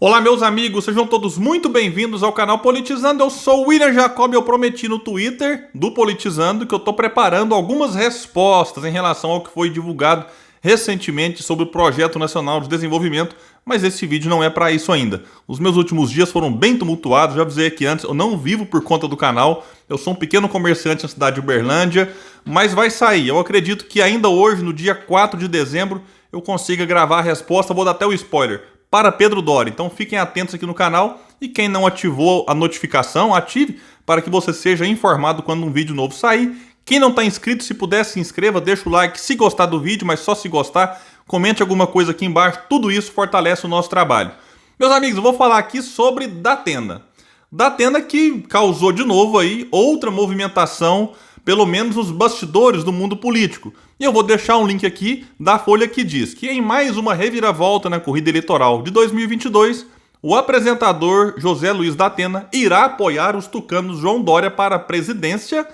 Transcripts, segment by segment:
Olá, meus amigos, sejam todos muito bem-vindos ao canal Politizando. Eu sou o William Jacob e eu prometi no Twitter do Politizando que eu estou preparando algumas respostas em relação ao que foi divulgado recentemente sobre o Projeto Nacional de Desenvolvimento, mas esse vídeo não é para isso ainda. Os meus últimos dias foram bem tumultuados, já avisei aqui antes, eu não vivo por conta do canal, eu sou um pequeno comerciante na cidade de Uberlândia, mas vai sair. Eu acredito que ainda hoje, no dia 4 de dezembro, eu consiga gravar a resposta, vou dar até o spoiler, para Pedro Doria. Então fiquem atentos aqui no canal e quem não ativou a notificação, ative para que você seja informado quando um vídeo novo sair. Quem não está inscrito, se puder, se inscreva, deixa o like se gostar do vídeo, mas só se gostar, comente alguma coisa aqui embaixo, tudo isso fortalece o nosso trabalho. Meus amigos, eu vou falar aqui sobre Datena. Datena que causou de novo aí outra movimentação, pelo menos nos bastidores do mundo político. E eu vou deixar um link aqui da Folha que diz que em mais uma reviravolta na corrida eleitoral de 2022, o apresentador José Luiz Datena irá apoiar os tucanos João Doria para a presidência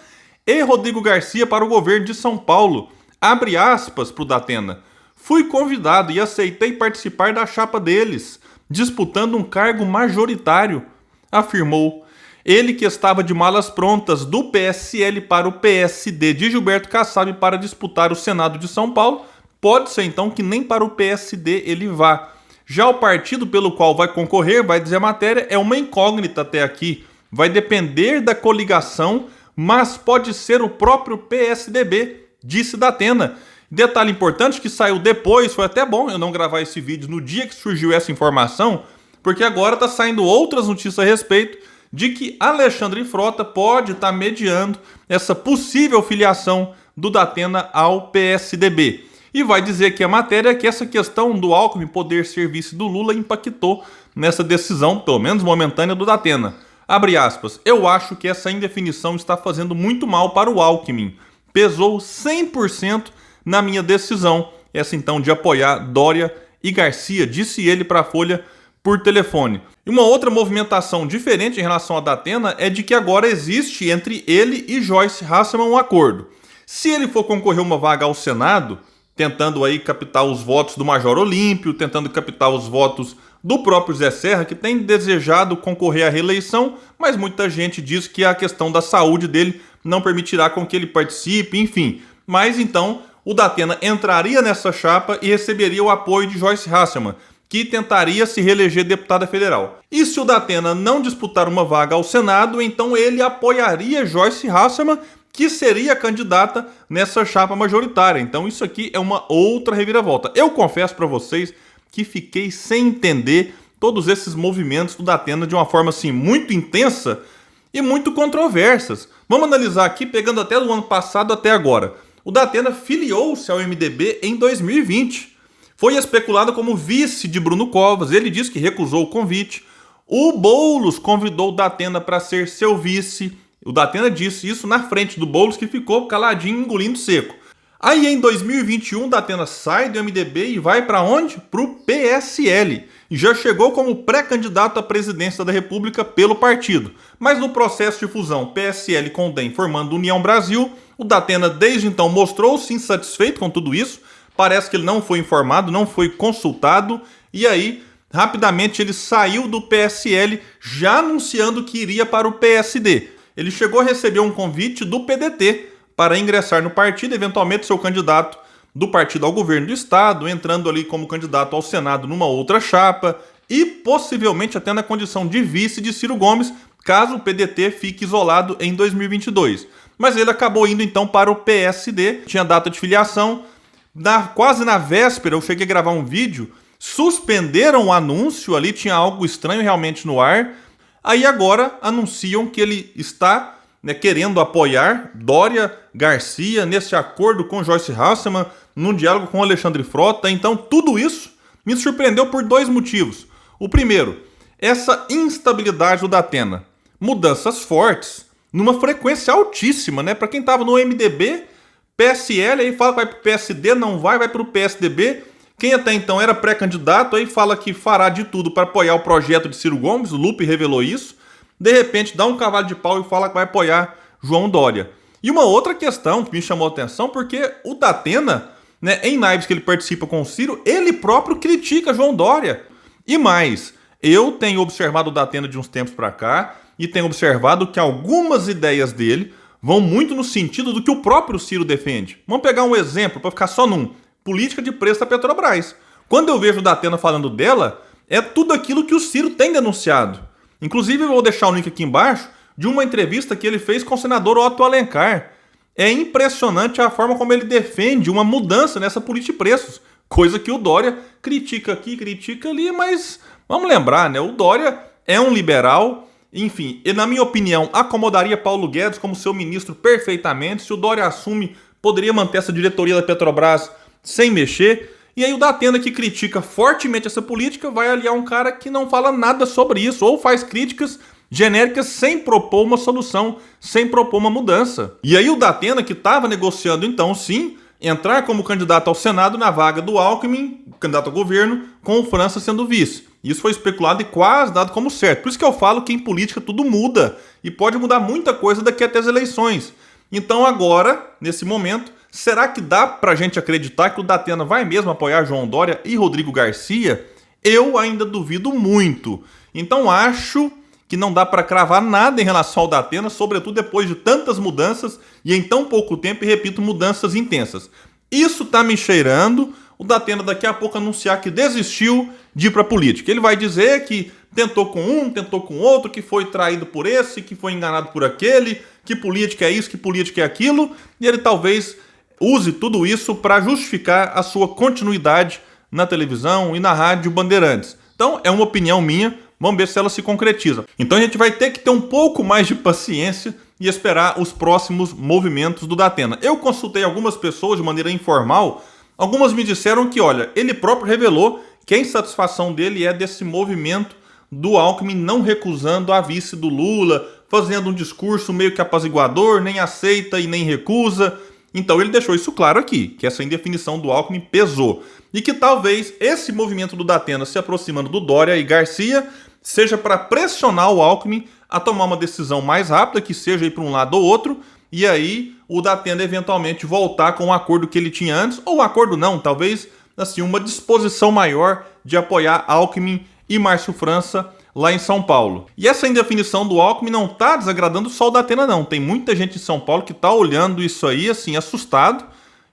e Rodrigo Garcia para o governo de São Paulo. Abre aspas para o Datena. Fui convidado e aceitei participar da chapa deles, disputando um cargo majoritário, afirmou. Ele que estava de malas prontas do PSL para o PSD de Gilberto Kassab para disputar o Senado de São Paulo, pode ser então que nem para o PSD ele vá. Já o partido pelo qual vai concorrer, vai dizer a matéria, é uma incógnita até aqui. Vai depender da coligação, mas pode ser o próprio PSDB, disse Datena. Detalhe importante que saiu depois, foi até bom eu não gravar esse vídeo no dia que surgiu essa informação, porque agora está saindo outras notícias a respeito de que Alexandre Frota pode estar mediando essa possível filiação do Datena ao PSDB. E vai dizer que a matéria que essa questão do Alckmin poder ser vice do Lula impactou nessa decisão, pelo menos momentânea, do Datena. Abre aspas, eu acho que essa indefinição está fazendo muito mal para o Alckmin. Pesou 100% na minha decisão, essa então de apoiar Doria e Garcia, disse ele para a Folha por telefone. E uma outra movimentação diferente em relação a Datena é de que agora existe entre ele e Joyce Hasselmann um acordo. Se ele for concorrer uma vaga ao Senado, tentando aí captar os votos do Major Olímpio, tentando captar os votos do próprio Zé Serra, que tem desejado concorrer à reeleição, mas muita gente diz que a questão da saúde dele não permitirá com que ele participe, enfim. Mas então o Datena entraria nessa chapa e receberia o apoio de Joyce Hasselmann, que tentaria se reeleger deputada federal. E se o Datena não disputar uma vaga ao Senado, então ele apoiaria Joyce Hasselmann, que seria candidata nessa chapa majoritária. Então isso aqui é uma outra reviravolta. Eu confesso para vocês que fiquei sem entender todos esses movimentos do Datena de uma forma assim muito intensa e muito controversas. Vamos analisar aqui, pegando até do ano passado até agora. O Datena filiou-se ao MDB em 2020. Foi especulado como vice de Bruno Covas, ele disse que recusou o convite. O Boulos convidou o Datena para ser seu vice. O Datena disse isso na frente do Boulos, que ficou caladinho, engolindo seco. Aí em 2021, Datena sai do MDB e vai para onde? Para o PSL. E já chegou como pré-candidato à presidência da República pelo partido. Mas no processo de fusão PSL com o DEM formando União Brasil, o Datena desde então mostrou-se insatisfeito com tudo isso. Parece que ele não foi informado, não foi consultado, e aí, rapidamente, ele saiu do PSL, já anunciando que iria para o PSD. Ele chegou a receber um convite do PDT para ingressar no partido, eventualmente ser o candidato do partido ao governo do estado, entrando ali como candidato ao Senado numa outra chapa, e possivelmente até na condição de vice de Ciro Gomes, caso o PDT fique isolado em 2022. Mas ele acabou indo então para o PSD, tinha data de filiação. Quase na véspera, eu cheguei a gravar um vídeo, suspenderam o anúncio, ali tinha algo estranho realmente no ar, aí agora anunciam que ele está querendo apoiar Doria Garcia nesse acordo com Joyce Hasselmann, num diálogo com Alexandre Frota. Então tudo isso me surpreendeu por dois motivos. O primeiro, essa instabilidade do Datena, mudanças fortes, numa frequência altíssima, para quem estava no MDB, PSL, aí fala que vai para o PSD, não vai para o PSDB. Quem até então era pré-candidato, aí fala que fará de tudo para apoiar o projeto de Ciro Gomes, o Lupe revelou isso. De repente dá um cavalo de pau e fala que vai apoiar João Doria. E uma outra questão que me chamou a atenção, porque o Datena, em lives que ele participa com o Ciro, ele próprio critica João Doria. E mais, eu tenho observado o Datena de uns tempos para cá e tenho observado que algumas ideias dele vão muito no sentido do que o próprio Ciro defende. Vamos pegar um exemplo para ficar só num. Política de preço da Petrobras. Quando eu vejo o Datena falando dela, é tudo aquilo que o Ciro tem denunciado. Inclusive, eu vou deixar o link aqui embaixo de uma entrevista que ele fez com o senador Otto Alencar. É impressionante a forma como ele defende uma mudança nessa política de preços. Coisa que o Dória critica aqui, critica ali, mas vamos lembrar, né? O Dória é um liberal, enfim, e na minha opinião, acomodaria Paulo Guedes como seu ministro perfeitamente. Se o Dória assume, poderia manter essa diretoria da Petrobras sem mexer. E aí o Datena, que critica fortemente essa política, vai aliar um cara que não fala nada sobre isso, ou faz críticas genéricas sem propor uma solução, sem propor uma mudança. E aí o Datena, que estava negociando então sim, entrar como candidato ao Senado na vaga do Alckmin, candidato ao governo, com o França sendo vice. Isso foi especulado e quase dado como certo. Por isso que eu falo que em política tudo muda, e pode mudar muita coisa daqui até as eleições. Então agora, nesse momento, será que dá pra gente acreditar que o Datena vai mesmo apoiar João Dória e Rodrigo Garcia? Eu ainda duvido muito. Então acho que não dá para cravar nada em relação ao Datena, sobretudo depois de tantas mudanças e em tão pouco tempo, e repito, mudanças intensas. Isso tá me cheirando o Datena daqui a pouco anunciar que desistiu de ir para política. Ele vai dizer que tentou com um, tentou com outro, que foi traído por esse, que foi enganado por aquele, que política é isso, que política é aquilo, e ele talvez use tudo isso para justificar a sua continuidade na televisão e na rádio Bandeirantes. Então, é uma opinião minha, vamos ver se ela se concretiza. Então a gente vai ter que ter um pouco mais de paciência e esperar os próximos movimentos do Datena. Eu consultei algumas pessoas de maneira informal, algumas me disseram que, olha, ele próprio revelou que a insatisfação dele é desse movimento do Alckmin não recusando a vice do Lula, fazendo um discurso meio que apaziguador, nem aceita e nem recusa. Então ele deixou isso claro aqui, que essa indefinição do Alckmin pesou. E que talvez esse movimento do Datena se aproximando do Dória e Garcia seja para pressionar o Alckmin a tomar uma decisão mais rápida, que seja ir para um lado ou outro, e aí o Datena eventualmente voltar com o acordo que ele tinha antes, ou acordo não, talvez assim, uma disposição maior de apoiar Alckmin e Márcio França lá em São Paulo. E essa indefinição do Alckmin não está desagradando só o Datena, não. Tem muita gente em São Paulo que está olhando isso aí, assim, assustado,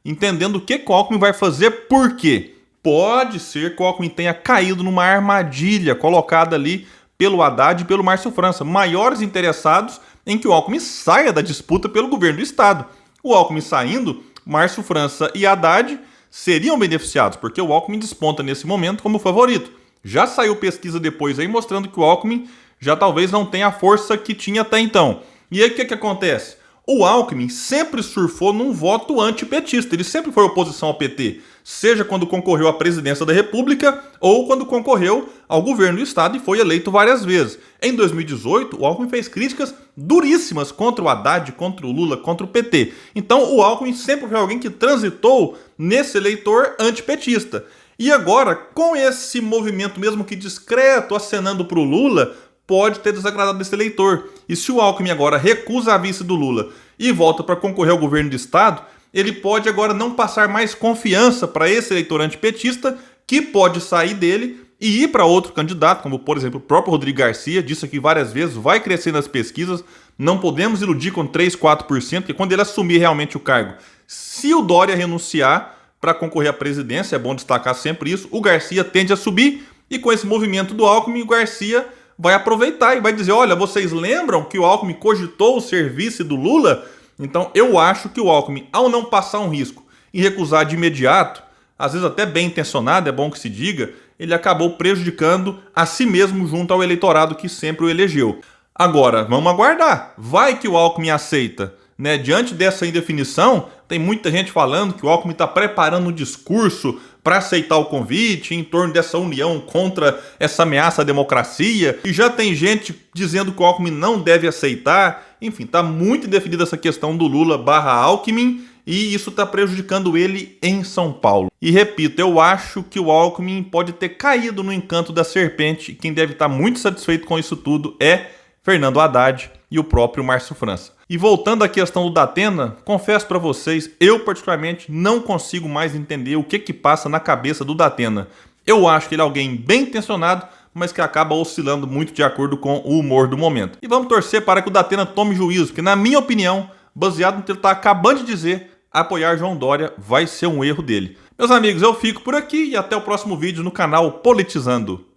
entendendo o que o Alckmin vai fazer, por quê? Pode ser que o Alckmin tenha caído numa armadilha colocada ali pelo Haddad e pelo Márcio França, maiores interessados em que o Alckmin saia da disputa pelo governo do Estado. O Alckmin saindo, Márcio França e Haddad seriam beneficiados, porque o Alckmin desponta nesse momento como favorito. Já saiu pesquisa depois aí mostrando que o Alckmin já talvez não tenha a força que tinha até então. E aí o que acontece? O Alckmin sempre surfou num voto antipetista, ele sempre foi oposição ao PT, seja quando concorreu à presidência da República ou quando concorreu ao governo do Estado e foi eleito várias vezes. Em 2018, o Alckmin fez críticas duríssimas contra o Haddad, contra o Lula, contra o PT. Então o Alckmin sempre foi alguém que transitou nesse eleitor antipetista. E agora, com esse movimento, mesmo que discreto, acenando para o Lula, pode ter desagradado esse eleitor. E se o Alckmin agora recusa a vice do Lula e volta para concorrer ao governo do Estado, ele pode agora não passar mais confiança para esse eleitor antipetista, que pode sair dele e ir para outro candidato, como por exemplo o próprio Rodrigo Garcia, disse aqui várias vezes, vai crescer nas pesquisas, não podemos iludir com 3, 4%, porque quando ele assumir realmente o cargo, se o Dória renunciar para concorrer à presidência, é bom destacar sempre isso, o Garcia tende a subir, e com esse movimento do Alckmin, o Garcia vai aproveitar e vai dizer, olha, vocês lembram que o Alckmin cogitou ser vice do Lula? Então eu acho que o Alckmin, ao não passar um risco e recusar de imediato, às vezes até bem intencionado, é bom que se diga, ele acabou prejudicando a si mesmo junto ao eleitorado que sempre o elegeu. Agora, vamos aguardar. Vai que o Alckmin aceita, né? Diante dessa indefinição, tem muita gente falando que o Alckmin está preparando um discurso para aceitar o convite em torno dessa união contra essa ameaça à democracia. E já tem gente dizendo que o Alckmin não deve aceitar. Enfim, está muito indefinida essa questão do Lula barra Alckmin e isso está prejudicando ele em São Paulo. E repito, eu acho que o Alckmin pode ter caído no encanto da serpente. Quem deve estar muito satisfeito com isso tudo é Fernando Haddad e o próprio Márcio França. E voltando à questão do Datena, confesso para vocês, eu particularmente não consigo mais entender o que passa na cabeça do Datena. Eu acho que ele é alguém bem intencionado, mas que acaba oscilando muito de acordo com o humor do momento. E vamos torcer para que o Datena tome juízo, porque na minha opinião, baseado no que ele está acabando de dizer, apoiar João Dória vai ser um erro dele. Meus amigos, eu fico por aqui e até o próximo vídeo no canal Politizando.